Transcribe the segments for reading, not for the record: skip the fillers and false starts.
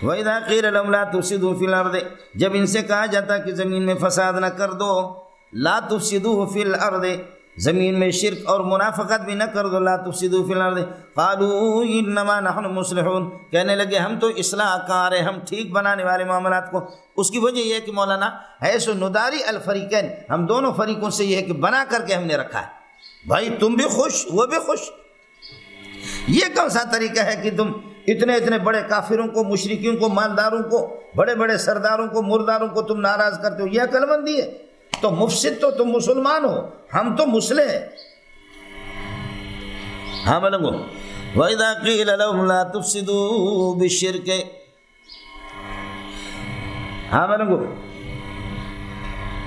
وَإِذَا قِيلَ لَهُمْ لَا تُفْسِدُوا فِي الْأَرْضِ، جب ان سے کہا جاتا کہ زمین میں فساد نہ کر دو، لا تفسدوا فی الارض، زمین میں شرک اور منافقت بھی نہ کر دو، لا تفسدوا فی الارض، قالوا انما نحن مصلحون، کہنے لگے ہم تو اصلاح کار ہیں، ہم ٹھیک بنانے والے معاملات کو۔ اس کی وجہ یہ ہے کہ مولانا حیث نداری الفریقین، ہم دونوں فریقوں سے یہ ہے کہ بنا کر کے ہم نے رکھا ہے، بھائی تم بھی خوش وہ بھی خوش۔ یہ کون سا طریقہ ہے کہ تم اتنے بڑے کافروں کو، مشرکین کو، مالداروں کو، بڑے بڑے سرداروں کو، مرداروں کو تم ناراض کرتے ہو؟ یہ عقل مندی ہے؟ تو مفسد تو تم مسلمان ہو، ہم تو مصلح ہیں۔ ہاں بلنگو وَإِذَا قِيلَ لَهُمْ لَا تُفْسِدُوا بِالشِّرْكِ، ہاں بلنگو،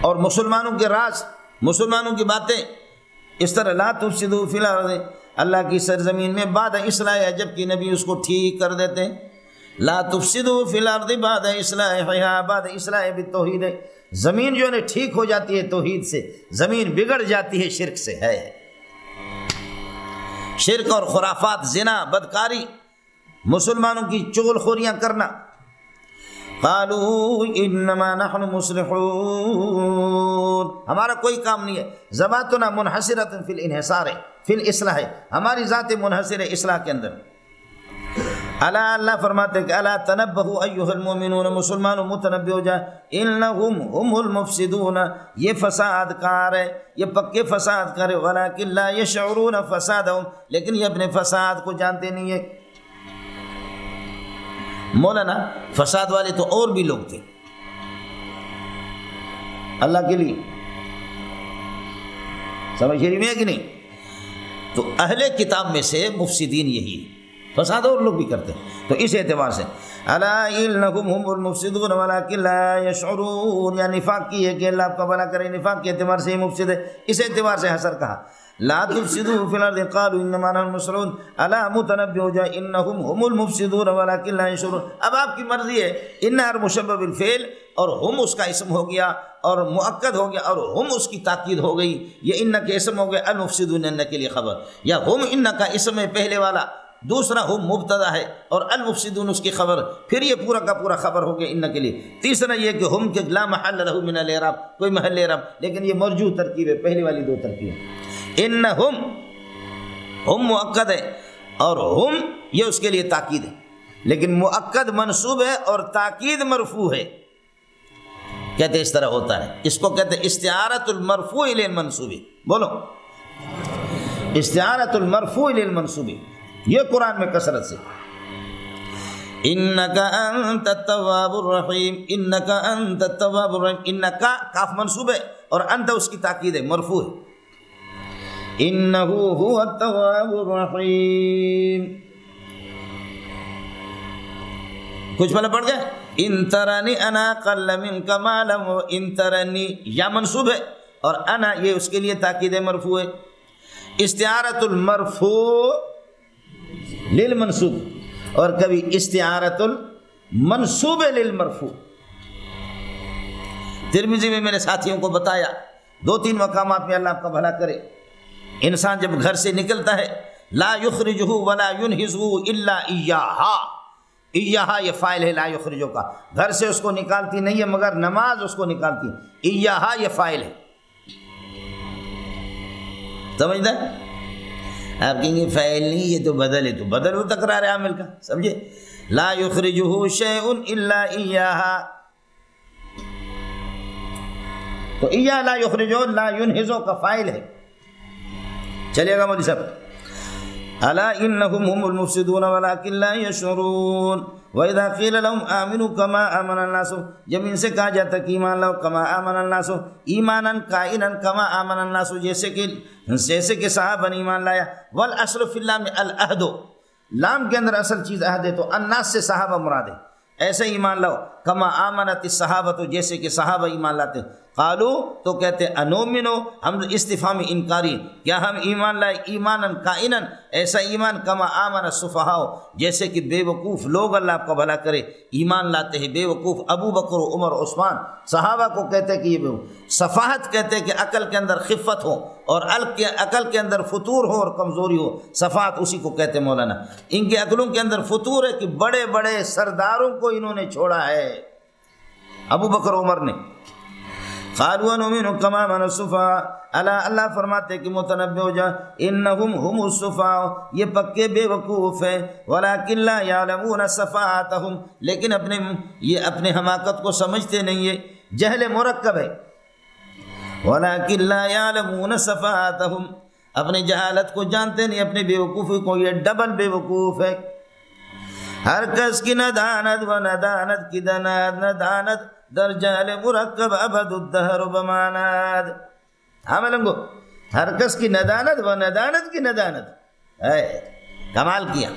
اور مسلمانوں کے راز، مسلمانوں کی باتیں اس طرح لا تفسدوا فی الارض، اللہ کی سرزمین میں بعد اصلاح، جبکہ نبی اس کو ٹھیک کر دیتے ہیں۔ لا تفسدوا فی الارض بعد اصلاحها، بعد اصلاح بالتوحید، زمین جو ہے ٹھیک ہو جاتی ہے توحید سے، زمین بگڑ جاتی ہے شرک سے، ہے شرک اور خرافات، زنا، بدکاری، مسلمانوں کی چغل خوریاں کرنا۔ قالوا انما نحن مصلحون، ہمارا کوئی کام نہیں ہے، ذواتنا منحصرۃ فی الانحصار فی الاصلاح، ہماری ذات منحصر ہے اصلاح کے اندر۔ الا، اللہ فرماتے ہیں کہ الا تنبہوا ایھا المؤمنون، مسلمانوں متنبہ ہو جائیں، انہم هم المفسدون، یہ فساد کار ہے، یہ پکے فساد کار ہے، ولکن لا یشعرون فسادهم، لیکن یہ اپنے فساد کو جانتے نہیں ہے۔ مولانا فساد والے تو اور بھی لوگ تھے اللہ کے لیے، سمجھ رہی ہے کہ نہیں؟ تو اہل کتاب میں سے مفسدین یہی ہے، فساد اور لوگ بھی کرتے ہیں۔ تو اس اعتبار سے الا انہم هم المفسدون ولکن لا یشعرون، یا نفاق کی ہے کہ اللہ آپ کا بھلا کرے، نفاق کے اعتبار سے یہ مفسد ہے، اس اعتبار سے حسر کہا لا تفسدوا فی الارض قالوا انما نحن مصلحون، الا متنبہ ہو جائے انہم هم المفسدون ولکن لا یشعرون۔ اب آپ کی مرضی ہے، ان ہر مشبہ بالفعل، اور ہم اس کا اسم ہو گیا اور مؤکد ہو گیا، اور ہم اس کی تاکید ہو گئی، یہ ان کے اسم ہو گیا، المفسدون ان کے لیے خبر، یا ہم ان کا اسم ہے پہلے والا، دوسرا ہم مبتدا ہے اور المفسدون اس کی خبر، پھر یہ پورا کا پورا خبر ہو گیا ان کے لیے۔ تیسرا یہ کہ ہم کے لا محل لہ من الاعراب، کوئی محل اعراب، لیکن یہ مرجوع ترکیب ہے، پہلی والی دو ترکیب۔ انہم، ہم مؤکد ہے اور ہم یہ اس کے لیے تاکید ہے، لیکن مؤکد منصوب ہے اور تاکید مرفوع ہے، کہتے اس طرح ہوتا ہے، اس کو کہتے ہیں استعارۃ المرفوع للمنصوب، بولو استعارۃ المرفوع للمنصوب، یہ قرآن میں کثرت سے۔ انک انت التواب الرحیم، انک انت التواب الرحیم، انک کاف منصوب ہے اور انت اس کی تاکید ہے، مرفوع ہے۔ انہ هو التواب الرحیم، کچھ پہلے پڑھ گئے، ان ترنی انا قل منک مالا، ان ترنی یا منصوب ہے اور انا یہ اس کے لیے تاکید مرفوع ہے۔ استعارۃ المرفوع للمنصوب، اور کبھی استعارۃ المنصوب للمرفوع۔ ترمذی میں میرے ساتھیوں کو بتایا، 2-3 مقامات میں، اللہ آپ کا بھلا کرے، انسان جب گھر سے نکلتا ہے، لا یخرجہ ولا ینہزہ الا ایہا، ایہا یہ فاعل ہے لا یخرجہ کا، گھر سے اس کو نکالتی نہیں ہے مگر نماز اس کو نکالتی ہے، ایہا یہ فاعل ہے، سمجھتا ہے؟ آپ کہیں گے فاعل نہیں، یہ تو بدل ہے، تو بدل ہو تکرار عامل کا، سمجھے؟ لا یخرجہ شیء الا ایہا، تو ایہا لا یخرجہ، لا ینہزہ کا فاعل ہے، چلیے گا مولوی صاحب۔ الا انہم هم المفسدون ولکن لا یشعرون، واذا قیل لهم آمنوا كما آمن الناس، جب ان سے کہا جاتا کہ ایمان لاؤ، کما آمن الناس، ایمانا کائنا کما آمن الناس، جیسے کہ صحابہ نے ایمان لایا۔ والاصل فی اللام العہد، لام کے اندر اصل چیز عہد ہے، تو الناس سے صحابہ مراد ہے، ایسے ایمان لاؤ، کما آمنت الصحابہ، تو جیسے کہ صحابہ ایمان لاتے۔ قالو تو کہتے انومنو، ہم استفہامی انکاری، کیا ہم ایمان لائے ایمانن کائنن، ایسا ایمان کما آمن السفہاء، جیسے کہ بے وقوف لوگ، اللہ آپ کا بھلا کرے، ایمان لاتے ہیں بے وقوف ابو بکر و عمر عثمان، صحابہ کو کہتے ہیں کہ یہ صفاحت کہتے ہیں کہ عقل کے اندر خفت ہو اور عقل کے اندر فتور ہو اور کمزوری ہو، صفاحت اسی کو کہتے ہیں مولانا۔ ان کے عقلوں کے اندر فتور ہے کہ بڑے بڑے سرداروں کو انہوں نے چھوڑا ہے، ابو بکر عمر نے۔ قالوا نؤمن كما آمن السفهاء، اللہ فرماتے کہ متنبہ ہو جا، انہم هم السفهاء، یہ پکے بے وقوف ہیں، ولكن لا يعلمون سفاهتهم، لیکن یہ اپنے حماقت کو سمجھتے نہیں ہے، جہل مرکب ہے، ولكن لا يعلمون سفاهتهم، اپنے جہالت کو جانتے نہیں، اپنے بے وقوفی کو، یہ ڈبل بے وقوف ہے۔ ہر کس کی ندانت و ندانت کی ندانت در جہل مرکب ابد الدہر بمانات، ہاں ملنگو، ہر کس کی ندانت و ندانت کی ندانت ہے، کمال کیا،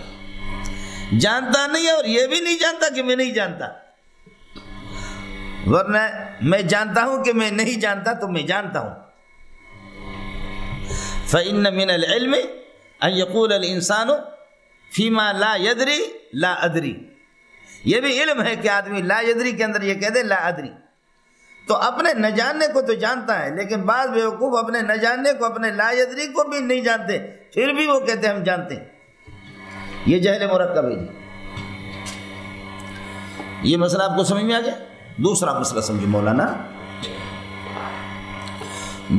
جانتا نہیں ہے اور یہ بھی نہیں جانتا کہ میں نہیں جانتا، ورنہ میں جانتا ہوں کہ میں نہیں جانتا تو میں جانتا ہوں۔ فإن من العلم ان يقول الانسان فيما لا يدري لا ادری، یہ بھی علم ہے کہ آدمی لا یدری کے اندر یہ کہہ دے لا ادری، تو اپنے نہ جاننے کو تو جانتا ہے، لیکن بعض بیوقوف اپنے نہ جاننے کو، اپنے لا یدری کو بھی نہیں جانتے، پھر بھی وہ کہتے ہیں ہم جانتے ہیں، یہ جہل مرکب ہے۔ یہ مسئلہ آپ کو سمجھ میں آ گیا؟ دوسرا مسئلہ سمجھو مولانا،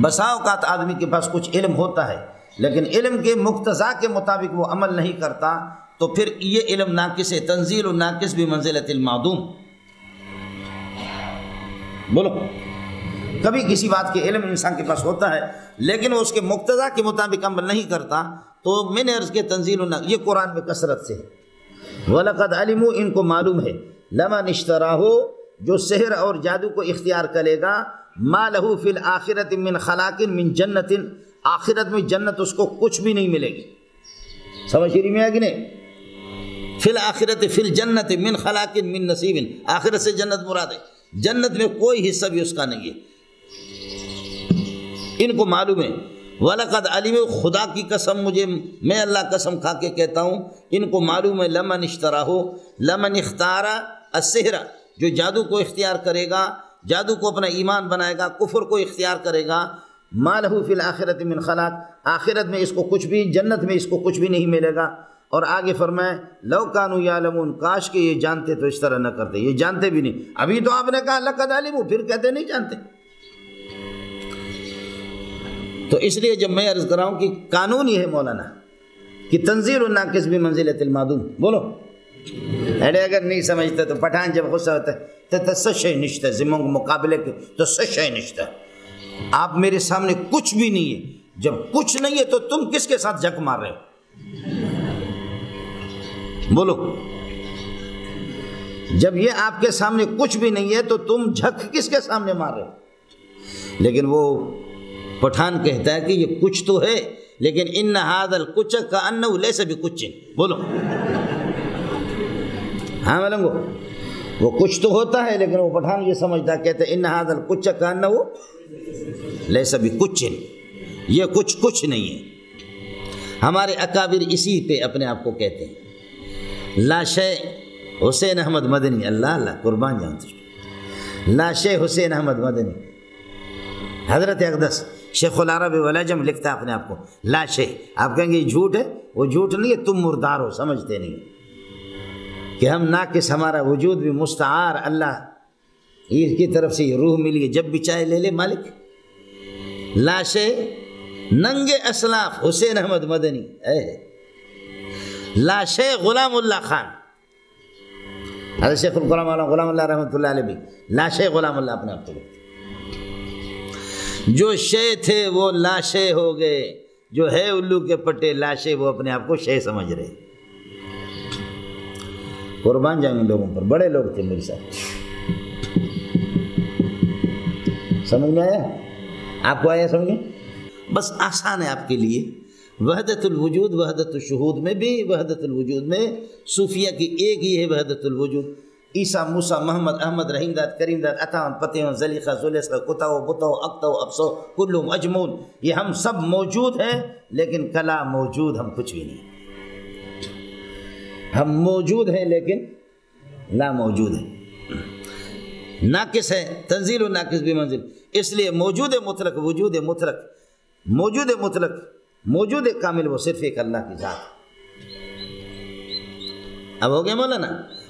بسا اوقات آدمی کے پاس کچھ علم ہوتا ہے لیکن علم کے مقتضا کے مطابق وہ عمل نہیں کرتا، تو پھر یہ علم ناقص ہے، تنزیل الناقص بمنزلۃ المعدوم۔ بولو، کبھی کسی بات کے علم انسان کے پاس ہوتا ہے لیکن وہ اس کے مقتضا کے مطابق عمل نہیں کرتا، تو میں نے عرض کیا تنزیل الناقص، یہ قرآن میں کثرت سے ہے۔ وَلَقَدْ عَلِمُوا، ان کو معلوم ہے، لَمَنِ اشْتَرَاهُ، جو سحر اور جادو کو اختیار کرے گا، مَا لَهُ فِي الْآخِرَةِ مِنْ خَلَاقٍ مِنْ جَنَّةٍ، آخرت میں جنت اس کو کچھ بھی نہیں ملے گی، سمجھ میں آ گئی نہیں؟ فی الآخرت فی الجنت من خلاق من نصیب، آخرت سے جنت مراد ہے، جنت میں کوئی حصہ بھی اس کا نہیں ہے، ان کو معلوم ہے۔ وَلَقَدْ عَلِمُوا، خدا کی قسم، میں اللہ قسم کھا کے کہتا ہوں، ان کو معلوم ہے، لمن اشتراہ، لمن اختار السحر، جو جادو کو اختیار کرے گا، جادو کو اپنا ایمان بنائے گا، کفر کو اختیار کرے گا، ما لہ فی الآخرۃ من خلاق، آخرت میں اس کو کچھ بھی، جنت میں اس کو کچھ بھی نہیں ملے گا۔ اور آگے فرمائے لو کانوا یعلمون، کاش کہ یہ جانتے تو اس طرح نہ کرتے، یہ جانتے بھی نہیں، ابھی تو آپ نے کہا لقد علموا، پھر کہتے نہیں جانتے۔ تو اس لیے جب میں عرض کر رہا ہوں کہ قانون یہ ہے مولانا کہ تنزیل الناقص بمنزلۃ المعدوم، بولو ایڈے اگر نہیں سمجھتے تو پٹھان جب غصہ ہوتا ہے تو سچ ہے نشتہ ذمہ مقابلے کے، تو سچ ہے نشتہ، آپ میرے سامنے کچھ بھی نہیں ہے، جب کچھ نہیں ہے تو تم کس کے ساتھ جھک مار رہے ہو؟ بولو، جب یہ آپ کے سامنے کچھ بھی نہیں ہے تو تم جھک کس کے سامنے مار رہے ہو؟ لیکن وہ پٹھان کہتا ہے کہ یہ کچھ تو ہے، لیکن ان ھذا الکچ کانہ لیس بکچ، بولو ہاں ملنگو، وہ کچھ تو ہوتا ہے لیکن وہ پٹھان یہ سمجھتا ہے، کہتے ہیں ان ھذا الکچ کانہ لیس بکچ، یہ کچھ نہیں ہے۔ ہمارے اکابر اسی پہ اپنے آپ کو کہتے ہیں، لاشے حسین احمد مدنی، اللہ اللہ قربان جاؤں تجھ پہ، لاشے حسین احمد مدنی، حضرت اقدس شیخ العرب والعجم لکھتا ہے اپنے آپ کو لاشے، آپ کہیں گے یہ جھوٹ ہے، وہ جھوٹ نہیں ہے، تم مردار ہو، سمجھتے نہیں کہ ہم ناقص، ہمارا وجود بھی مستعار، اللہ کی طرف سے یہ روح ملی ہے، جب بھی چاہے لے لے مالک۔ لاشے ننگے اسلاف حسین احمد مدنی، لاشے غلام اللہ خان، حضرت شیخ غلام اللہ رحمۃ اللہ علیہ بھی لاشے غلام اللہ اپنے آپ کو، جو شے تھے وہ لاشے ہو گئے، جو ہے الو کے پٹے لاشے، وہ اپنے آپ کو شے سمجھ رہے۔ قربان جائیں گے لوگوں پر، بڑے لوگ تھے میرے ساتھ، سمجھ میں آیا؟ آپ کو آیا سمجھ میں؟ بس آسان ہے آپ کے لیے۔ وحدت الوجود، وحدت الشہود میں بھی، وحدت الوجود میں صوفیہ کی ایک یہ ہے وحدت الوجود عیسیٰ موسیٰ محمد احمد رحیم داد کریم داد عطا فتح زلیخہ زلیخہ کتاو بتاو اقتو ابسو کلہم اجمون، یہ ہم سب موجود ہیں، لیکن کلا موجود ہم کچھ بھی نہیں، ہم موجود ہیں لیکن لا موجود ہے، ناقص ہے، تنزیل و ناقص بمنزل، اس لیے موجود مطلق، وجود مطلق، موجود مطلق، موجود کامل وہ صرف ایک اللہ کی ذات۔ اب ہو گیا مولانا،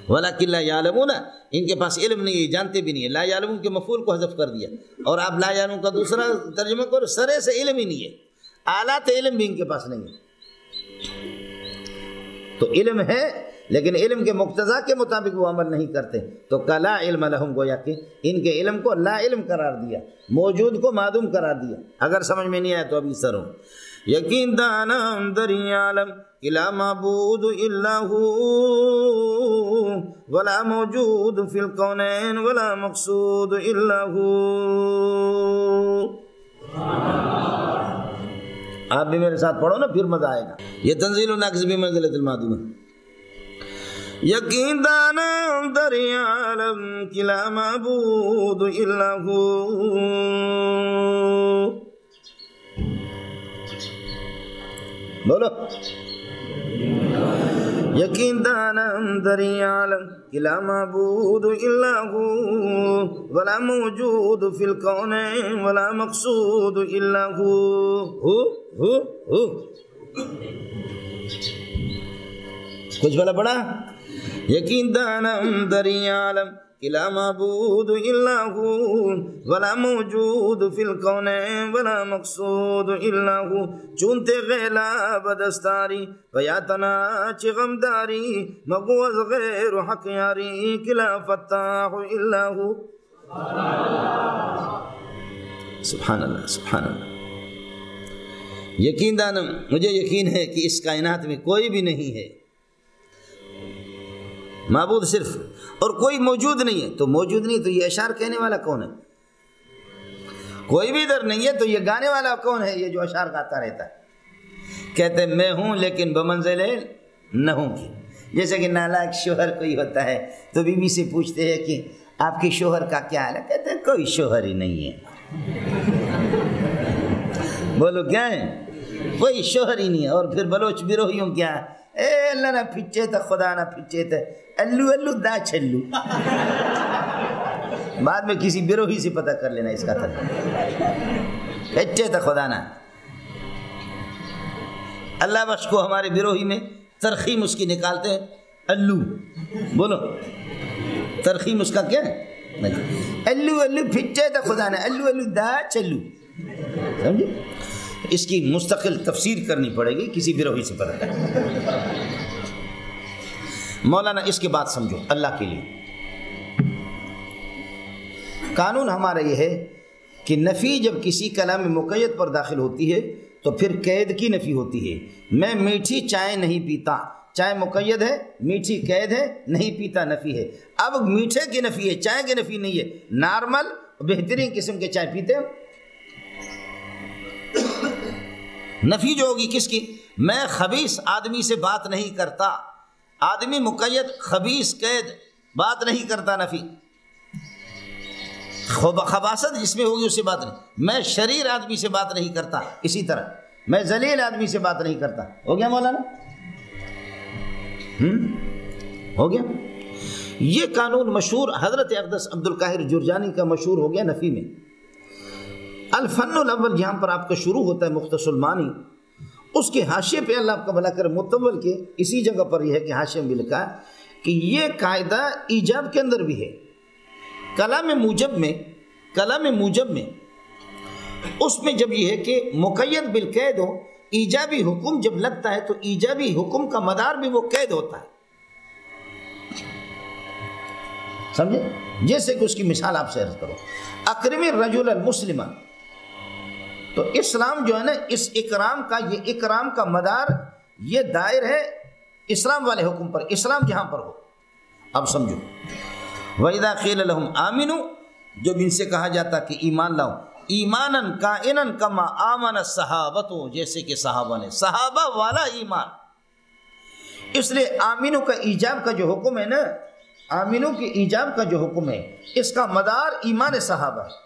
وَلَكِنْ لَا يَعْلَمُونَ، ان کے پاس علم نہیں ہے، جانتے بھی نہیں ہے، لا یعلمون کے مفعول کو حذف کر دیا، اور آپ لا یعلمون کا دوسرا ترجمہ کرو، سرے سے علم ہی نہیں ہے، آلات علم بھی ان کے پاس نہیں ہے۔ تو علم ہے لیکن علم کے مقتضا کے مطابق وہ عمل نہیں کرتے، تو کلا علم لہم، گویا کہ ان کے علم کو لا علم قرار دیا، موجود کو معدوم قرار دیا۔ اگر سمجھ میں نہیں آیا تو ابھی سروں، یقین دانم دری عالم کہ لا معبود الا ہو ولا موجود فی الکونین ولا مقصود الا ہو۔ آپ بھی میرے ساتھ پڑھو نا، پھر مزہ آئے گا۔ یہ تنزیل و ناقص بمنزلۃ المعدوم۔ یقین دانم دری عالم کہ لا معبود الا ہو، بولو، یقین دانم دری عالم کہ لا معبود الا ہو ولا موجود فی الکونین ولا مقصود الا ہو۔ کچھ بلا پڑا؟ یقین دانم دری عالم کہ لا معبود الا ہو ولا موجود فی الکونین ولا مقصود الا ہو، چونتے غیلا بدستاری بیاتنا چی غمداری مگو از غیر حق یاری کہ لا فتاح الا ہو۔ سبحان اللہ، سبحان اللہ۔ یقین دانم، مجھے یقین ہے کہ اس کائنات میں کوئی بھی نہیں ہے معبود صرف، اور کوئی موجود نہیں ہے، تو موجود نہیں تو یہ اشعار کہنے والا کون ہے؟ کوئی بھی ادھر نہیں ہے تو یہ گانے والا کون ہے؟ یہ جو اشعار گاتا رہتا ہے، کہتے میں ہوں لیکن بمنزل نہ ہوں کی۔ جیسے کہ نالائق شوہر کوئی ہوتا ہے تو بیوی سے پوچھتے ہیں کہ آپ کے شوہر کا کیا حال ہے، کہتے ہیں کوئی شوہر ہی نہیں ہے۔ بولو کیا ہے؟ کوئی شوہر ہی نہیں ہے۔ اور پھر بلوچ بروہیوں کیا ہے؟ اے اللہ نہ پھچے تا خدا نہ پھچے تا الو الو دا چھلو۔ بعد میں کسی بروہی سے پتہ کر لینا اس کا ترجمہ، پھچے تا خدا نہ۔ اللہ بخش کو ہمارے بروہی میں ترخیم اس کی نکالتے ہیں الو، بولو ترخیم اس کا کیا ہے؟ الو الو پھچے تا خدا نہ، الو الو دا چھلو، سمجھے؟ اس کی مستقل تفسیر کرنی پڑے گی، کسی بروہی سے پتہ کریں۔ مولانا اس کے بعد سمجھو اللہ کے لیے قانون ہمارا یہ ہے کہ نفی جب کسی کلام مقید پر داخل ہوتی ہے تو پھر قید کی نفی ہوتی ہے۔ میں میٹھی چائے نہیں پیتا، چائے مقید ہے، میٹھی قید ہے، نہیں پیتا نفی ہے۔ اب میٹھے کی نفی ہے، چائے کی نفی نہیں ہے، نارمل بہترین قسم کے چائے پیتے ہیں۔ نفی جو ہوگی کس کی؟ میں خبیث آدمی سے بات نہیں کرتا، آدمی مقید، خبیث قید، بات نہیں کرتا، نفی۔ خباثت جس میں ہوگی اس سے بات نہیں۔ میں شریر آدمی سے بات نہیں کرتا، اسی طرح میں ذلیل آدمی سے بات نہیں کرتا۔ ہو گیا مولانا؟ ہو گیا؟ یہ قانون مشہور حضرت اقدس عبد القاہر جرجانی کا مشہور ہو گیا نفی میں۔ الفن الاول جہاں پر آپ کا شروع ہوتا ہے مختصر المعانی، اس کے حاشیے پہ اللہ آپ کا بھلا کرے متول کے اسی جگہ پر یہ ہے کہ حاشیے میں لکھا ہے کہ یہ قاعدہ ایجاب کے اندر بھی ہے۔ کلام موجب میں اس میں جب یہ ہے کہ مقید بالقید ہو، ایجابی حکم جب لگتا ہے تو ایجابی حکم کا مدار بھی وہ قید ہوتا ہے، سمجھے؟ جیسے کہ اس کی مثال آپ سے عرض کرو، اکرم الرجل المسلم، تو اسلام جو ہے نا، اس اکرام کا، یہ اکرام کا مدار یہ دائر ہے اسلام والے حکم پر، اسلام جہاں پر ہو۔ اب سمجھو، وَإِذَا قِيلَ لَهُمْ آمِنُوا، جب ان سے کہا جاتا کہ ایمان لاؤ، ایماناً کائناً کما آمن الصحابۃ، جیسے کہ صحابہ نے، صحابہ والا ایمان۔ اس لیے آمینو کا ایجاب کا جو حکم ہے نا، آمنو کے ایجاب کا جو حکم ہے اس کا مدار ایمان صحابہ ہے.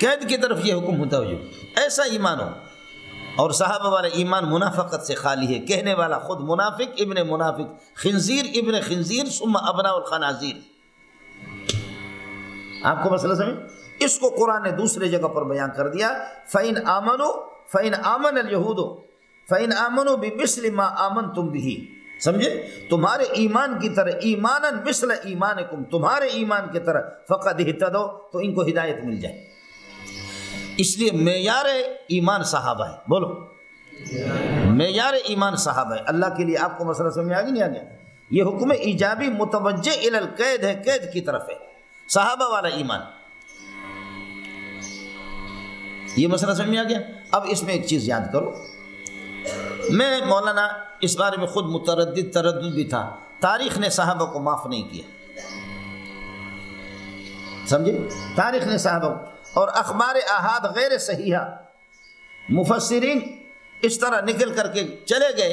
قید کی طرف یہ حکم ہوتا ہے ایسا ایمان ہو. اور صحابہ والا ایمان منافقت سے خالی ہے. کہنے والا خود منافق ابن منافق، خنزیر ابن خنزیر، ثم ابناء الخنازیر. آپ کو مسئلہ سمجھ؟ اس کو قرآن نے دوسرے جگہ پر بیان کر دیا. فَإِنْ آمَنَ الْيَهُودُ فَإِنْ آمَنُوا بِمِثْلِ مَا آمَنْتُمْ بِهِ. سمجھے؟ تمہارے ایمان کی طرح، ایماناً مثل ایمانکم، تمہارے ایمان کی طرح، فقد اہتدوا، تو ان کو ہدایت مل جائے. اس لیے معیار ایمان صحابہ ہے. بولو، معیار ایمان صحابہ ہے. اللہ کے لیے آپ کو مسئلہ سمجھ آ گیا نہیں آ گیا؟ یہ حکم ایجابی متوجہ الی القید ہے، قید کی طرف ہے. صحابہ والا ایمان، یہ مسئلہ سمجھ میں آ گیا؟ اب اس میں ایک چیز یاد کرو. میں مولانا اس بارے میں خود تردد بھی تھا. تاریخ نے صحابہ کو معاف نہیں کیا، سمجھے؟ تاریخ نے صحابہ کو، اور اخبار احاد غیر صحیحہ مفسرین اس طرح نکل کر کے چلے گئے.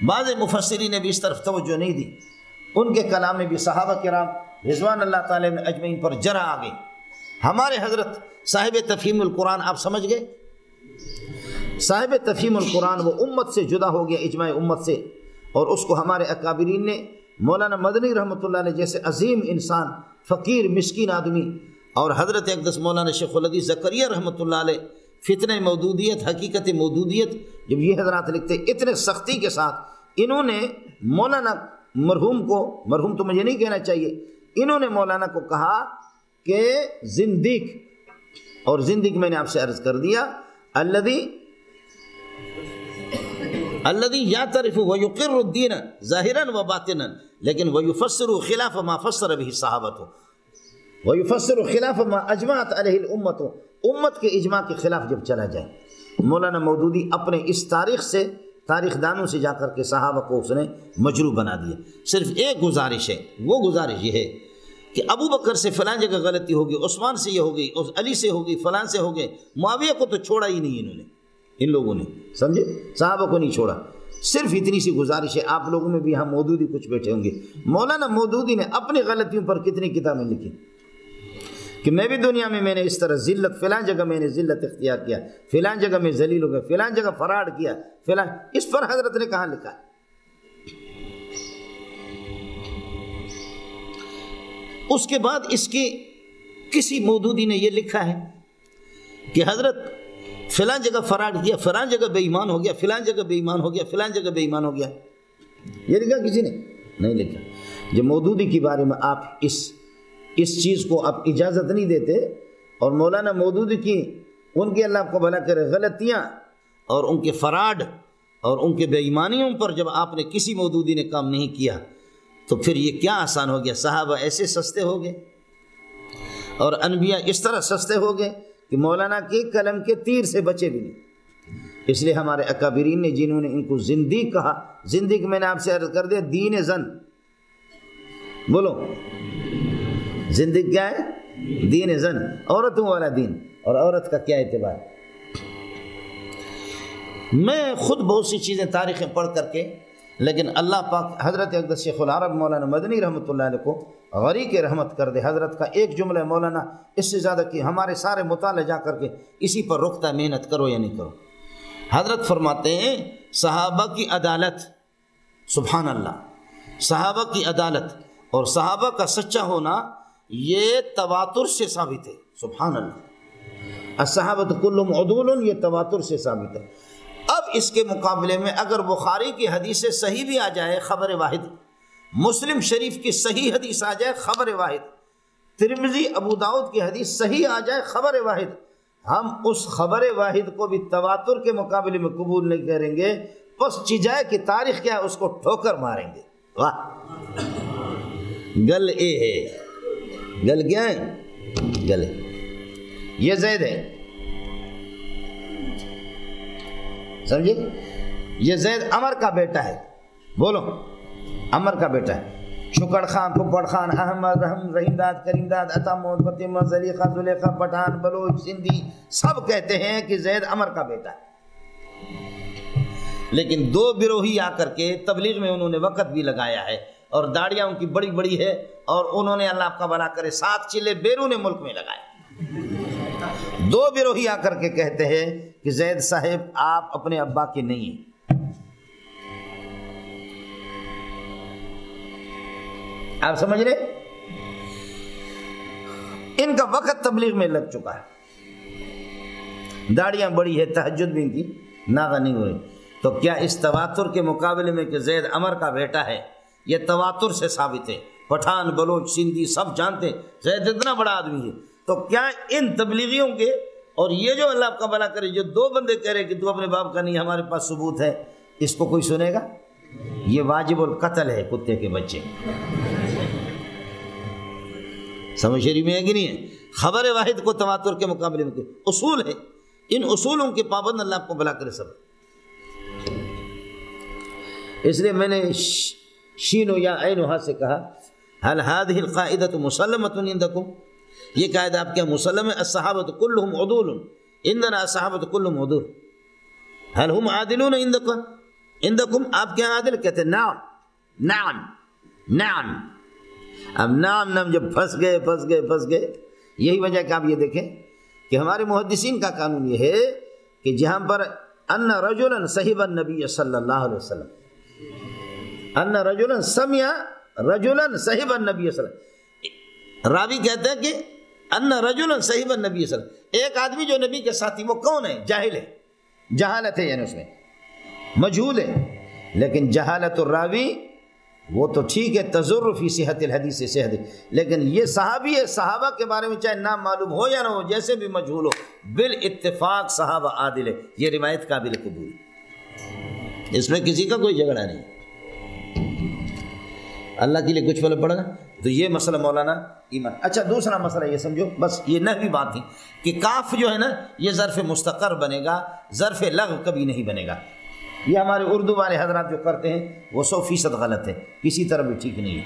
بعض مفسرین نے بھی اس طرف توجہ نہیں دی. ان کے کلام میں بھی صحابہ کرام رضوان اللہ تعالی اجمعین پر جرح آ گئی. ہمارے حضرت صاحب تفہیم القرآن، آپ سمجھ گئے؟ صاحب تفہیم القرآن وہ امت سے جدا ہو گیا، اجماع امت سے. اور اس کو ہمارے اکابرین نے، مولانا مدنی رحمۃ اللہ علیہ جیسے عظیم انسان، فقیر مسکین آدمی، اور حضرت اقدس مولانا شیخ الحدیث زکریا رحمۃ اللہ علیہ، فتنہ مودودیت، حقیقت مودودیت، جب یہ حضرات لکھتے اتنے سختی کے ساتھ، انہوں نے مولانا مرحوم کو، مرحوم تو مجھے نہیں کہنا چاہیے، انہوں نے مولانا کو کہا کہ زندیق. اور زندیق میں نے آپ سے عرض کر دیا، الذي يعترف ويقر الدين ظاهرا وباطنا لیکن ويفسر خلاف ما فسر به الصحابة ويفسر خلاف ما اجمعت عليه الامة. امت کے اجماع کے خلاف جب چلا جائے. مولانا مودودی اپنے اس تاریخ سے، تاریخ دانوں سے جا کر کے صحابہ کو اس نے مجروح بنا دیا. صرف ایک گزارش ہے، وہ گزارش یہ ہے کہ ابو بکر سے فلاں جگہ غلطی ہوگی، عثمان سے یہ ہوگی، علی سے ہوگی، فلاں سے ہوگی. معاویہ کو تو چھوڑا ہی نہیں انہوں نے، ان لوگوں نے، سمجھے؟ صحابہ کو نہیں چھوڑا. صرف اتنی سی گزارش ہے. آپ لوگوں میں بھی ہم مودودی کچھ بیٹھے ہوں گے. مولانا مودودی نے اپنی غلطیوں پر کتنی کتابیں لکھی کہ میں بھی دنیا میں نے اس طرح ذلت، فلاں جگہ میں نے ذلت اختیار کیا، فلاں جگہ میں ذلیل ہو گیا، فلاں جگہ فراڈ کیا، فلاں. اس پر حضرت نے کہاں لکھا ہے؟ اس کے بعد اس کے کسی مودودی نے یہ لکھا ہے کہ حضرت فلاں جگہ فراڈ کیا، فلاں جگہ بے ایمان ہو گیا، فلاں جگہ بے ایمان ہو گیا، فلاں جگہ بے ایمان ہو گیا. یہ لکھا کسی نے؟ نہیں لکھا. جب مودودی کے بارے میں آپ اس چیز کو آپ اجازت نہیں دیتے، اور مولانا مودودی کی، ان کے اللہ آپ کو بھلا کرے، غلطیاں اور ان کے فراڈ اور ان کے بے ایمانیوں پر جب آپ نے کسی مودودی نے کام نہیں کیا، تو پھر یہ کیا آسان ہو گیا؟ صحابہ ایسے سستے ہو گئے اور انبیاء اس طرح سستے ہو گئے کہ مولانا کے قلم کے تیر سے بچے بھی نہیں. اس لیے ہمارے اکابرین نے، جنہوں نے ان کو زندیق کہا، زندیق میں نے آپ سے عرض کر دیا دین زن. بولو، زندیق کیا ہے؟ دین زن، عورتوں والا دین. اور عورت کا کیا اعتبار؟ میں خود بہت سی چیزیں تاریخیں پڑھ کر کے، لیکن اللہ پاک حضرت اقدس شیخ العرب مولانا مدنی رحمۃ اللہ علیہ کو غریق رحمت کر دے. حضرت کا ایک جملہ مولانا اس سے زیادہ کہ ہمارے سارے مطالعے جا کر کے اسی پر رکتا ہے، محنت کرو یا نہیں کرو. حضرت فرماتے ہیں صحابہ کی عدالت، سبحان اللہ، صحابہ کی عدالت اور صحابہ کا سچا ہونا یہ تواتر سے ثابت ہے. سبحان اللہ، الصحابۃ کلہم عدول، یہ تواتر سے ثابت ہے. اب اس کے مقابلے میں اگر بخاری کی حدیث صحیح بھی آ جائے خبر واحد، مسلم شریف کی صحیح حدیث آ جائے خبر واحد، ترمذی ابو داؤد کی حدیث صحیح آ جائے خبر واحد، ہم اس خبر واحد کو بھی تواتر کے مقابلے میں قبول نہیں کریں گے. پس چجائے کی تاریخ کیا ہے اس کو ٹھوکر ماریں گے. واہ، گل اے ہے، گل کیا ہے؟ گل ہے. یہ زید ہے، سمجھے؟ یہ زید عمر کا بیٹا ہے. بولو، عمر کا بیٹا ہے. شکر خان، پپڑ خان، احمد، رحیم داد، کریم داد، عطا محمد، فاطمہ، زلیخا، زلیخا، پٹھان، بلوچ، سندھی سب کہتے ہیں کہ زید عمر کا بیٹا ہے. لیکن دو بروہی آ کر کے تبلیغ میں انہوں نے وقت بھی لگایا ہے اور داڑیاں ان کی بڑی بڑی ہے، اور انہوں نے اللہ آپ کا بھلا کرے 7 چلے بیرون ملک میں لگائے۔ 2 گروہی آ کر کے کہتے ہیں کہ زید صاحب آپ اپنے ابا کے نہیں ہیں۔ آپ سمجھ رہے؟ ان کا وقت تبلیغ میں لگ چکا ہے، داڑیاں بڑی ہے، تہجد بھی ان کی ناغہ نہیں ہو رہی۔ تو کیا اس تواتر کے مقابلے میں کہ زید عمر کا بیٹا ہے، یہ تواتر سے ثابت ہے، پٹھان بلوچ سندھی سب جانتے زید اتنا بڑا آدمی ہے، تو کیا ان تبلیغیوں کے اور یہ جو اللہ آپ کا بھلا کرے جو 2 بندے کہہ رہے کہ تو اپنے باپ کا نہیں، ہمارے پاس ثبوت ہے، اس کو کوئی سنے گا؟ یہ واجب القتل ہے، کتے کے بچے۔ سمجھ شریف میں ہے کہ نہیں ہے؟ خبر واحد کو تواتر کے مقابلے میں اصول ہے، ان اصولوں کے پابند اللہ آپ کو بھلا کرے سب۔ اس لیے میں نے شینو یا عینھا سے کہا هل هذه القاعدة مسلمة عندكم، یہ قاعدہ آپ کیا مسلم ہے؟ الصحابة كلهم عدول، عندنا الصحابة كلهم عدول، هل هم عادلون عندكم، آپ کیا عادل؟ کہتے ہیں نعم نعم نعم۔ اب نعم جب پھنس گئے، یہی وجہ کہ آپ یہ دیکھیں کہ ہمارے محدثین کا قانون یہ ہے کہ جہاں پر ان رجلا صحب النبی صلی اللہ علیہ وسلم، ان رجلا سمع رجلا صحب النبی صلی اللہ علیہ وسلم، راوی کہتے ہیں کہ ان رجلا صحب النبی صلی اللہ علیہ وسلم، ایک آدمی جو نبی کے ساتھی، وہ کون ہے؟ جاہل ہے، جہالت ہے، یعنی اس میں مجہول ہے۔ لیکن جہالت الراوی وہ تو ٹھیک ہے، تضر فی صحت الحدیث سے صحت، لیکن یہ صحابی ہے، صحابہ کے بارے میں چاہے نام معلوم ہو یا نہ ہو، جیسے بھی مجہول ہو، بالاتفاق صحابہ عادل ہے، یہ روایت قابل قبول ہے، اس میں کسی کا کوئی جھگڑا نہیں۔ اللہ کے لیے کچھ پہلے پڑھا نا، تو یہ مسئلہ مولانا ایمان۔ اچھا دوسرا مسئلہ یہ سمجھو، بس یہ نحوی بات تھی کہ کاف جو ہے نا یہ ظرف مستقر بنے گا، ظرف لغو کبھی نہیں بنے گا۔ یہ ہمارے اردو والے حضرات جو کرتے ہیں وہ 100% غلط ہے، کسی طرح بھی ٹھیک نہیں ہے۔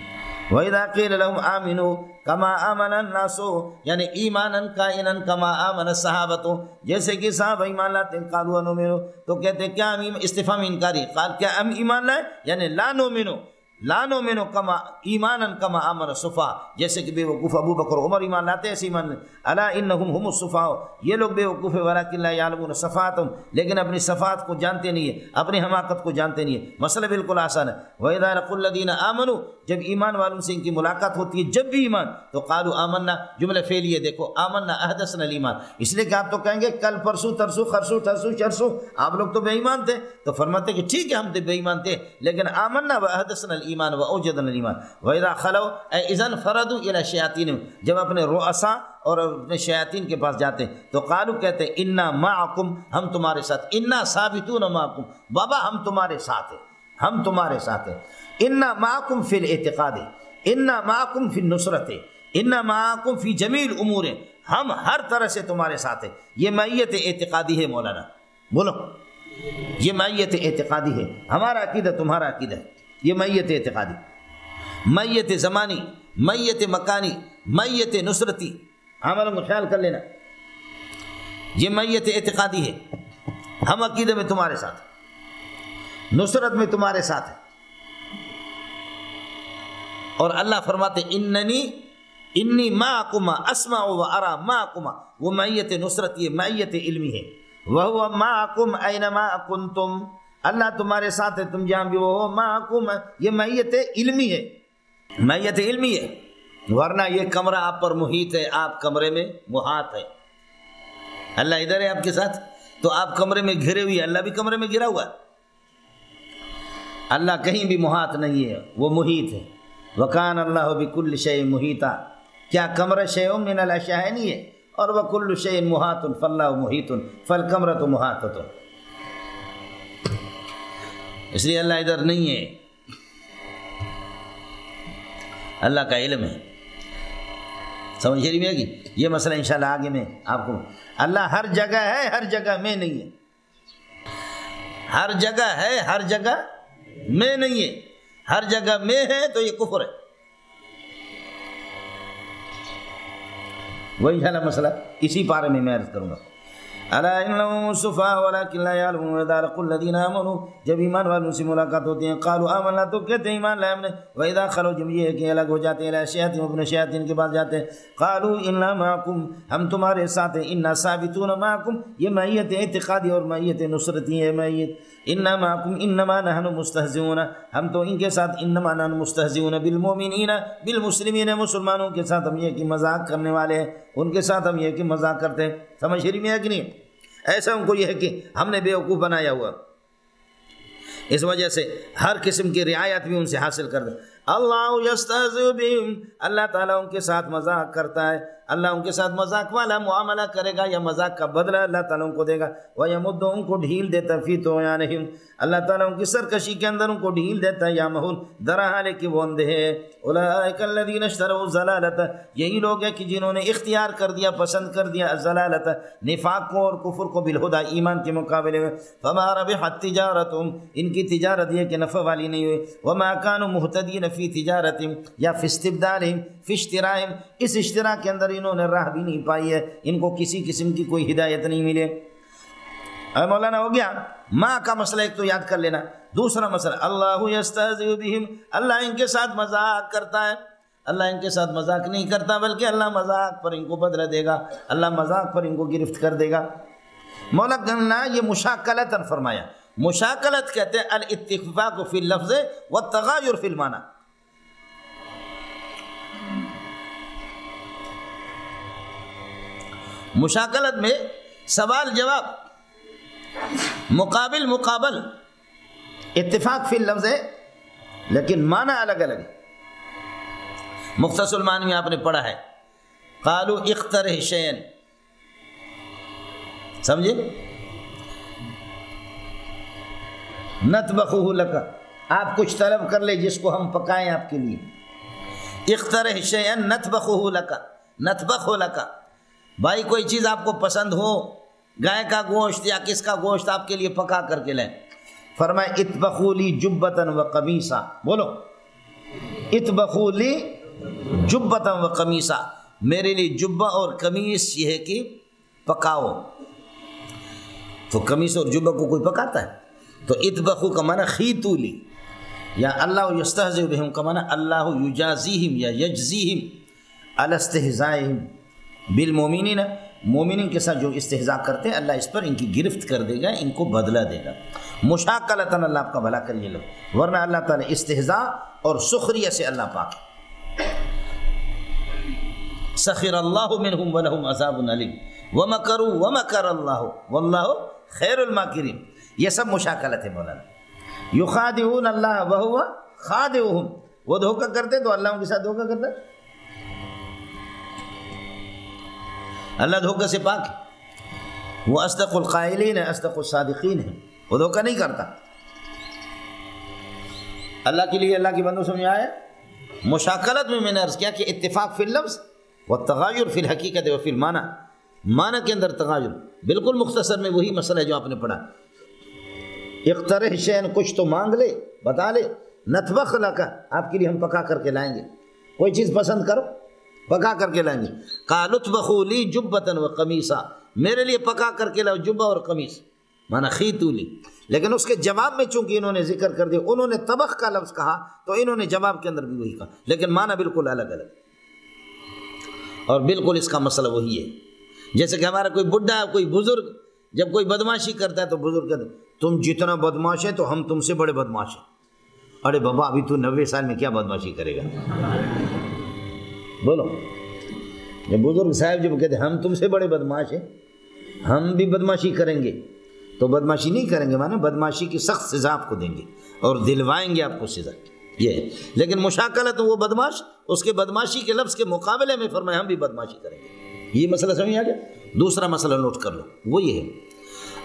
وَإِذَا قِيلَ لَهُمْ آمِنُوا كَمَا آمَنَ النَّاسُ، یعنی ایماناً قائلاً كَمَا آمَنَ الصَّحَابَةُ، جیسے کہ صحابہ ایمان لاتے ہیں، قالوا نؤمن، تو کہتے ہیں کیا ہم استفہام انکاری، قال کیا ہم ایمان لائے، یعنی لا نؤمن لا نؤمن کما ایمانا کما آمن الصفا، جیسے کہ بے وقوف ابو بکر عمر ایمان لاتے ہیں ایسے ایمان، الا انہم هم الصفا، یہ لوگ بے وقوف ہے، ولکن لا یعلمون صفاتهم، لیکن اپنی صفات کو جانتے نہیں ہیں، اپنی حماقت کو جانتے نہیں ہیں۔ مسئلہ بالکل آسان ہے۔ واذا لقوا الذین آمنوا، جب ایمان والوں سے ان کی ملاقات ہوتی ہے، جب بھی ایمان، تو قالوا آمنا، جملہ فعلیہ دیکھو، آمنا احدثنا الایمان، اس لیے کہ آپ تو کہیں گے کل پرسوں ترسوں خرسوں ٹرسوں چرسوں آپ لوگ تو بے ایمان تھے، تو فرماتے کہ ٹھیک ہے ہم تو بے ایمان تھے، لیکن آمنا واحدثنا الایمان واوجدنا الایمان۔ واذا خلوا اے اذا انفردوا الى شیاطینہم، جب اپنے رؤساء اور اپنے شیاطین کے پاس جاتے ہیں تو قالوا کہتے ہیں انا معکم، ہم تمہارے ساتھ، انا ثابتون معکم، بابا ہم تمہارے ساتھ ہیں، ہم تمہارے ساتھ ہیں، انا معکم فی الاعتقاد، انا معکم فی النصرت، انا معکم فی جمیع الامور، ہم ہر طرح سے تمہارے ساتھ ہیں۔ یہ معیت اعتقادی ہے مولانا، بولو یہ معیت اعتقادی ہے، ہمارا عقیدہ تمہارا عقیدہ ہے، یہ معیت اعتقادی، معیت زمانی، معیت مکانی، معیت نصرتی، عمل میں خیال کر لینا، یہ معیت اعتقادی ہے، ہم عقیدے میں تمہارے ساتھ، نصرت میں تمہارے ساتھ ہیں۔ اور اللہ فرماتے انی معکما اسمع و ارا معکما، وہ معیت نصرت، یہ معیت علمی ہے۔ وَهُوَ مَعَكُمْ أَيْنَمَا كُنْتُمْ، اللہ تمہارے ساتھ ہے تم جہاں بھی ہو، معکم، یہ معیت علمی ہے، معیت علمی ہے، ورنہ یہ کمرہ آپ پر محیط ہے، آپ کمرے میں محاط ہے، اللہ ادھر ہے آپ کے ساتھ، تو آپ کمرے میں گھرے ہوئے، اللہ بھی کمرے میں گھرا ہوا ہے، اللہ کہیں بھی محاط نہیں ہے، وہ محیط ہے۔ وَكَانَ اللَّهُ بِكُلِّ شَيْءٍ مُحِيطًا، کیا کمرہ شیء من الاشیاء نہیں ہے، اور وَكُلُّ شَيْءٍ مُحَاطٌ فَاللَّهُ مُحِيطٌ فَالْكَمْرَةُ مُحَاطَةٌ، اس لیے اللہ ادھر نہیں ہے، اللہ کا علم ہے۔ سمجھ رہی ہے کہ یہ مسئلہ انشاءاللہ آگے میں آپ کو، اللہ ہر جگہ ہے، ہر جگہ میں نہیں ہے، ہر جگہ ہے، ہر جگہ میں نہیں ہے، ہر جگہ میں ہے تو یہ کفر ہے۔ وہ انشاءاللہ مسئلہ اسی پارے میں عرض کروں گا۔ الا انهم السفهاء ولكن لا يعلمون واذا لقوا الذين امنوا جب ایمان والوں سے ملاقات ہوتی ہے قالوا آمنا تو کہتے ہیں ایمان لائے ہم نے واذا خلوا جب یہ کہ الگ ہو جاتے ہیں الى شیاطین اپنے شیاطین کے پاس جاتے ہیں قالوا انا معكم ہم تمہارے ساتھ ہیں انا ثابتون معكم یہ معیت اعتقادی اور معیت نصرتی ہے معیت انا معكم انما نحن مستهزئون ہم تو ان کے ساتھ انما نحن مستهزئون بالمؤمنین بالمسلمین مسلمانوں کے ساتھ ہم یہ کہ مذاق کرنے والے ہیں ان کے ساتھ ہم یہ کہ مذاق کرتے ہیں سمجھ رہی میں ہے کہ نہیں ایسا ان کو یہ ہے کہ ہم نے بیوقوف بنایا ہوا اس وجہ سے ہر قسم کی رعایت بھی ان سے حاصل کر دیں اللہ یستہزئ بہم اللہ تعالیٰ ان کے ساتھ مذاق کرتا ہے اللہ ان کے ساتھ مذاق والا معاملہ کرے گا یا مذاق کا بدلہ اللہ تعالیٰ ان کو دے گا وَيَمُدُّ ان کو ڈھیل دیتا ہے فی طغیانہم اللہ تعالیٰ ان کی سرکشی کے اندر ان کو ڈھیل دیتا ہے یا مہون درحال کہ وہ اندھے ہیں اولئک الذین اشتروا الضلالۃ یہی لوگ ہیں کہ جنہوں نے اختیار کر دیا پسند کر دیا الضلالۃ نفاق کو اور کفر کو بالہدی ایمان کے مقابلے میں فما ربحت تجارتهم ان کی تجارت یہ کہ نفع والی نہیں ہوئی وما كانوا مهتدین فی تجارتهم یا فی استبدالهم فی اشتراءهم اس اشتراء کے اندر انہوں نے راہ بھی نہیں پائی ہے ان کو کسی قسم کی کوئی ہدایت نہیں ملے مولانا ہو گیا ماں کا مسئلہ ایک تو یاد کر لینا دوسرا مسئلہ اللہ یستہزئ بہم اللہ ان کے ساتھ مذاق کرتا ہے اللہ ان کے ساتھ مذاق نہیں کرتا بلکہ اللہ مذاق پر ان کو بدلہ دے گا اللہ مذاق پر ان کو گرفت کر دے گا مولانا نے یہ مشاکلتاً فرمایا مشاکلت کہتے ہیں الاتفاق فی اللفظ والتغایر فی المعنی مشاکلت میں سوال جواب مقابل مقابل اتفاق فی اللفظ ہے لیکن معنی الگ الگ ہے مختصر المعنی میں آپ نے پڑھا ہے قالوا اقترح شیئا سمجھے نطبخہ لک آپ کچھ طلب کر لے جس کو ہم پکائیں آپ کے لیے اقترح شیئا نطبخہ لک نطبخہ لک بھائی کوئی چیز آپ کو پسند ہو گائے کا گوشت یا کس کا گوشت آپ کے لیے پکا کر کے لیں فرمائے اطبخوا لی جبۃ و قمیصا بولو اطبخوا لی جبۃ و قمیصا میرے لیے جبہ اور قمیص یہ ہے کہ پکاؤ تو قمیص اور جبہ کو کوئی پکاتا ہے تو اطبخوا کا معنی خیتوا لی یا اللہ یستہزئ بہم کا معنی اللہ یجازیہم یا یجزیہم علی استہزائہم بالمومنین مومنین کے ساتھ جو استہزاء کرتے ہیں اللہ اس پر ان کی گرفت کر دے گا ان کو بدلہ دے گا مشاکلتاً اللہ آپ کا بھلا کریے لوگ ورنہ اللہ تعالیٰ استہزاء اور سخریہ سے اللہ پاک سخر اللہ منہم ولہم عذاب علیم ومکروا ومکر اللہ واللہ خیر الماکرین یہ سب مشاکلت ہے مولانا یخادعون اللہ وہو خادعہم وہ دھوکہ کرتے تو اللہ ان کے ساتھ دھوکہ کرتا ہے اللہ دھوکہ سے پاک ہے وہ اصدق القائلین ہے اصدق الصادقین ہے وہ دھوکہ نہیں کرتا اللہ کے لیے اللہ کی بندوں سمجھ آیا مشاکلت میں نے عرض کیا کہ اتفاق فی اللفظ والتغایر فی الحقیقت و فی المعنی معنی کے اندر تغایر بالکل مختصر میں وہی مسئلہ ہے جو آپ نے پڑھا اقترح شیئا کچھ تو مانگ لے بتا لے نطبخ لک آپ کے لیے ہم پکا کر کے لائیں گے کوئی چیز پسند کرو پکا کر کے لائیں گے قالوا اطبخوا لی جبۃ و قمیصا میرے لیے پکا کر کے لاؤ جبہ اور قمیص مانا خیتوا لی لیکن اس کے جواب میں چونکہ انہوں نے ذکر کر دیا انہوں نے طبخ کا لفظ کہا تو انہوں نے جواب کے اندر بھی وہی کہا لیکن معنی بالکل الگ الگ اور بالکل اس کا مسئلہ وہی ہے جیسے کہ ہمارا کوئی بڈھا کوئی بزرگ جب کوئی بدماشی کرتا ہے تو بزرگ کہتے تم جتنا بدماش ہے تو ہم تم سے بڑے بدماش ہیں ارے بابا ابھی تو 90 سال میں کیا بدماشی کرے گا بولو جب بزرگ صاحب جب کہتے ہیں ہم تم سے بڑے بدماش ہیں ہم بھی بدماشی کریں گے تو بدماشی نہیں کریں گے مانا بدماشی کی سخت سزا آپ کو دیں گے اور دلوائیں گے آپ کو سزا یہ ہے لیکن مشاکلت وہ بدماش اس کے بدماشی کے لفظ کے مقابلے میں فرمایا ہم بھی بدماشی کریں گے یہ مسئلہ سمجھ آ گیا دوسرا مسئلہ نوٹ کر لو وہ یہ ہے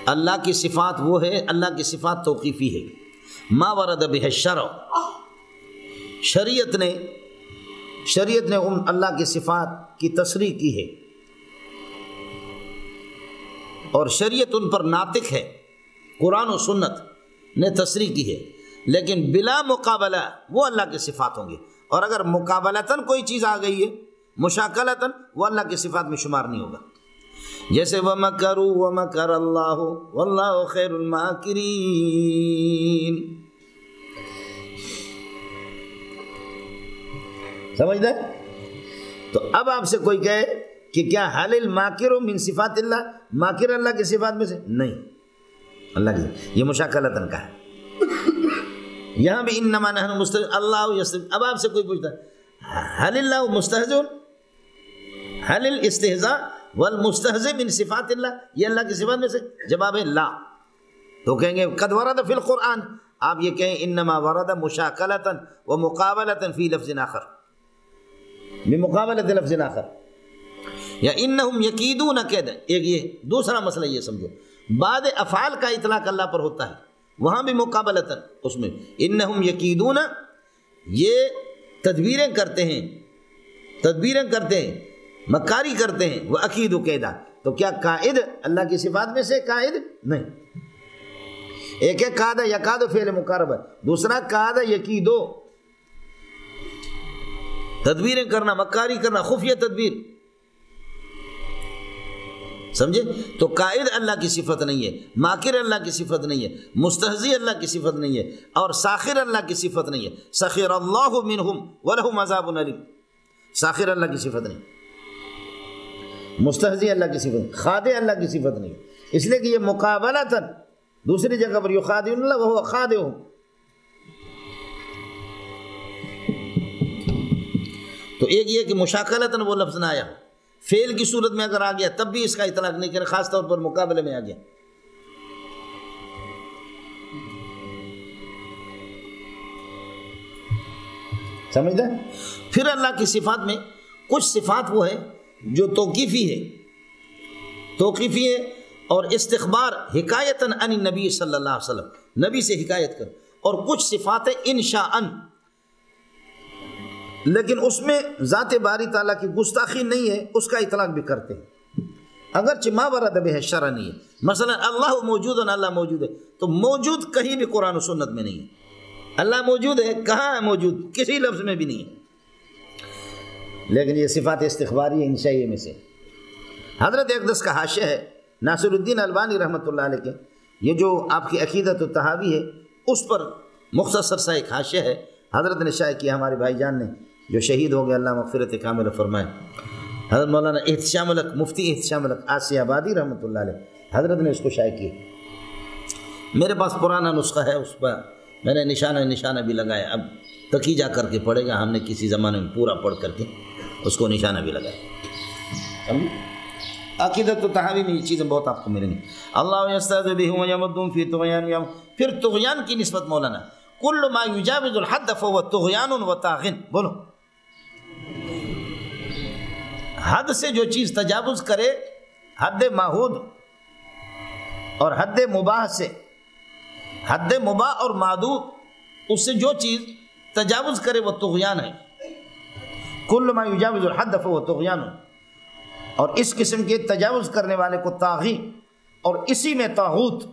اللہ کی صفات وہ ہے اللہ کی صفات توقیفی ہے ما ورد بہ الشرع شریعت نے اللہ کی صفات کی تصریح کی ہے اور شریعت ان پر ناطق ہے قرآن و سنت نے تصریح کی ہے لیکن بلا مقابلہ وہ اللہ کی صفات ہوں گے اور اگر مقابلتاً کوئی چیز آ گئی ہے مشاکلتاً وہ اللہ کی صفات میں شمار نہیں ہوگا جیسے وَمَكَرُوا وَمَكَرَ اللَّهُ وَاللَّهُ خَيْرُ الْمَاكِرِينَ. سمجھتے؟ تو اب آپ سے کوئی کہے کہ کیا حل الماکر من صفات اللہ، ماکر اللہ کی صفات میں سے نہیں، اللہ کی، یہ مشاکلتاً کا ہے. یہاں بھی انما نحن مستہزئون اللہ یستہزئ. اب آپ سے کوئی پوچھتا ہے حل اللہ مستہزئ، حل الاستہزاء والمستہزئ من صفات اللہ، یہ اللہ کی صفات میں سے؟ جواب ہے لا. تو کہیں گے قد ورد فی القرآن، آپ یہ کہیں انما ورد مشاکلتاً ومقابلتاً فی لفظ آخر، بمقابلت لفظ آخر. یا انہم یکیدون کیدا، ایک یہ دوسرا مسئلہ یہ سمجھو، بعد افعال کا اطلاق اللہ پر ہوتا ہے، وہاں بھی مقابلتاً، اس میں انہم یکیدون یہ تدبیریں کرتے ہیں، مکاری کرتے ہیں، وہ عقید و قیدا. تو کیا قائد اللہ کی صفات میں سے قائد نہیں؟ ایک ہے قاد یقاد فعل مقاربہ، دوسرا قاد یقیدو، تدبیریں کرنا، مکاری کرنا، خفیہ تدبیر. سمجھے؟ تو قائد اللہ کی صفت نہیں ہے، ماکر اللہ کی صفت نہیں ہے، مستہزی اللہ کی صفت نہیں ہے، اور ساخر اللہ کی صفت نہیں ہے. سخر اللہ منہم ولہم عذاب علیم، ساخر اللہ کی صفت نہیں، مستہزی اللہ کی صفت نہیں، خادع اللہ کی صفت نہیں. اس لیے کہ یہ مقابلتاً، دوسری جگہ پر یخادعون اللہ وہو خادعہم. تو ایک یہ کہ مشاکلتاً وہ لفظ نہ آیا، فعل کی صورت میں اگر آ گیا تب بھی اس کا اطلاق نہیں کرے، خاص طور پر مقابلے میں آ گیا. سمجھتے ہیں؟ پھر اللہ کی صفات میں کچھ صفات وہ ہے جو توقیفی ہے اور استخبار حکایتاً عن النبی صلی اللہ علیہ وسلم، نبی سے حکایت کر، اور کچھ صفات انشاءً، لیکن اس میں ذات باری تعالیٰ کی گستاخی نہیں ہے، اس کا اطلاق بھی کرتے ہیں اگرچہ ما ورد بہ شرع نہیں ہے. مثلا اللہ موجود، اللہ موجود ہے، تو موجود کہیں بھی قرآن و سنت میں نہیں ہے. اللہ موجود ہے، کہاں ہے موجود؟ کسی لفظ میں بھی نہیں ہے. لیکن یہ صفات استخباری ہے انشائیہ میں سے. حضرت اقدس کا حاشیہ ہے ناصر الدین البانی رحمۃ اللہ علیہ کے، یہ جو آپ کی عقیدۃ الطحاوی ہے اس پر مختصر سا ایک حاشیہ ہے، حضرت نے شائع کیا، ہمارے بھائی جان نے جو شہید ہو گئے، اللہ مغفرت کامل فرمائے، حضرت مولانا احتشام الحق، مفتی احتشام الحق آسی آبادی رحمۃ اللہ علیہ، حضرت نے اس کو شائع کیا. میرے پاس پرانا نسخہ ہے، اس پر میں نے نشانہ بھی لگایا. اب تقی جا کر کے پڑھے گا، ہم نے کسی زمانے میں پورا پڑھ کر کے اس کو نشانہ بھی لگایا. عقیدۃ الطحاوی میں یہ چیزیں بہت آپ کو ملیں گی. اللہ یستہزئ بہم ویمدہم فی طغیانہم. پھر طغیان کی نسبت مولانا، کل ما یجاوز الحد فهو طغیان وطاغ. بولو، حد سے جو چیز تجاوز کرے، حد معہود اور حد مباح سے، حد مباح اور معدود، اس سے جو چیز تجاوز کرے وہ طغیان ہے. کل ما یجاوز الحد فهو طغیان. اور اس قسم کے تجاوز کرنے والے کو طاغی، اور اسی میں طاغوت،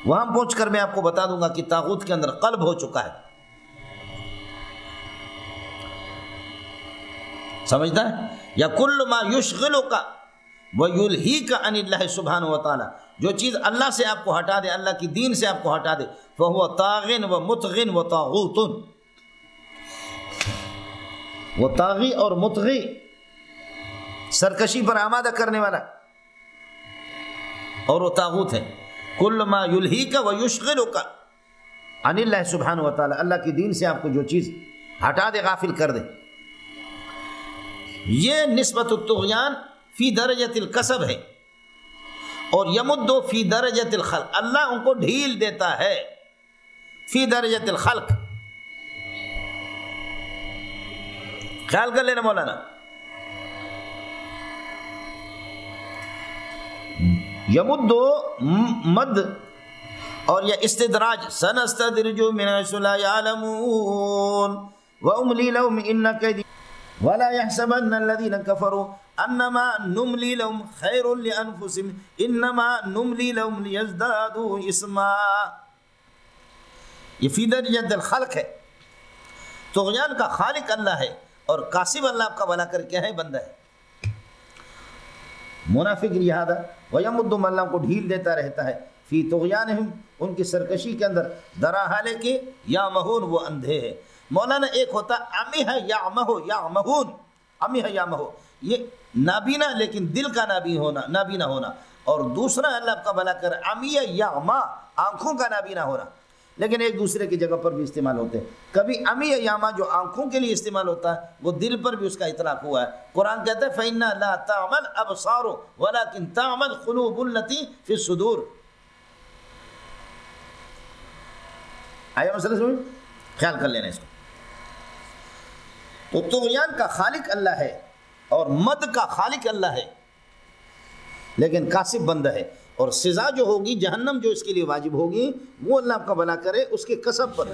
وہاں پہنچ کر میں آپ کو بتا دوں گا کہ طاغوت کے اندر قلب ہو چکا ہے. سمجھتا ہے؟ یا کل ما یشغلک ویلہیک عن اللہ سبحانہ وتعالی، جو چیز اللہ سے آپ کو ہٹا دے، اللہ کی دین سے آپ کو ہٹا دے، فہو طاغ ومطغ وطاغوت. وہ طاغی اور مطغی، سرکشی پر آمادہ کرنے والا، اور وہ طاغوت ہے. کل ما یلہیک ویشغلک عن اللہ سبحانہ وتعالی، اللہ کی دین سے آپ کو جو چیز ہٹا دے، غافل کر دے. یہ نسبت الطغیان فی درجۃ الکسب ہے، اور یمد فی درجۃ الخلق، اللہ ان کو ڈھیل دیتا ہے فی درجۃ الخلق. خیال کر لینا مولانا، یمد مد اور یہ استدراج، سنستدرجهم من حیث لا يعلمون واملی لهم ان کیدی ولا يحسبن الذين كفروا انما نملی لهم خیر لانفسهم انما نملی لهم لیزدادوا اثما. یہ فی درجۃ الخلق ہے. طغیان کا خالق اللہ ہے، اور کاسب اللہ آپ کا بھلا کر کیا ہے؟ بندہ ہے. منافق لہذا وَيَمُدُّ اللہ کو ڈھیل دیتا رہتا ہے فی طغیانہم ان کی سرکشی کے اندر درا حالے کے یعمہون وہ اندھے ہیں. مولانا ایک ہوتا امیہ یعمہون، امیہ یعمہو یہ نابینا لیکن دل کا نابینا ہونا، اور دوسرا اللہ کا بھلا کر امیہ یعما آنکھوں کا نابینا ہونا، لیکن ایک دوسرے کی جگہ پر بھی استعمال ہوتے ہیں. کبھی امیہ یعما جو آنکھوں کے لیے استعمال ہوتا ہے وہ دل پر بھی اس کا اطلاق ہوا ہے. قرآن کہتا ہے فَإِنَّا لَا تَعْمَلْ أَبْصَارُ وَلَكِنْ تَعْمَلْ قُلُوبُ الَّتِي فِي الصُّدُورِ. آیا مسئلہ سمجھ؟ خیال کر لینا اس کو. تو طغیان کا خالق اللہ ہے اور مد کا خالق اللہ ہے، لیکن کاسب بندہ ہے، اور سزا جو ہوگی جہنم جو اس کے لیے واجب ہوگی وہ اللہ آپ کا بھلا کرے اس کے کسب پر.